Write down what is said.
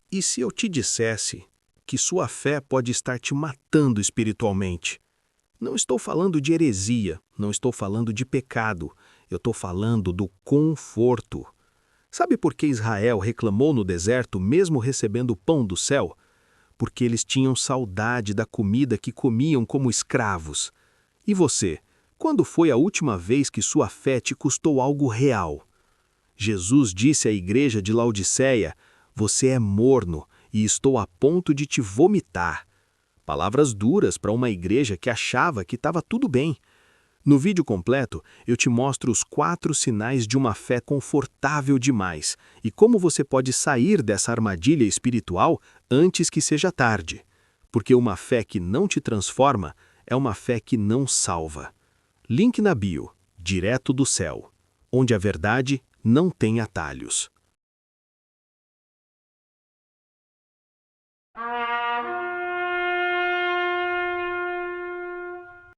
E se eu te dissesse que sua fé pode estar te matando espiritualmente? Não estou falando de heresia, não estou falando de pecado, eu estou falando do conforto. Sabe por que Israel reclamou no deserto mesmo recebendo o pão do céu? Porque eles tinham saudade da comida que comiam como escravos. E você, quando foi a última vez que sua fé te custou algo real? Jesus disse à igreja de Laodiceia: "Você é morno e estou a ponto de te vomitar." Palavras duras para uma igreja que achava que estava tudo bem. No vídeo completo, eu te mostro os 4 sinais de uma fé confortável demais e como você pode sair dessa armadilha espiritual antes que seja tarde. Porque uma fé que não te transforma é uma fé que não salva. Link na bio, direto do céu, onde a verdade não tem atalhos.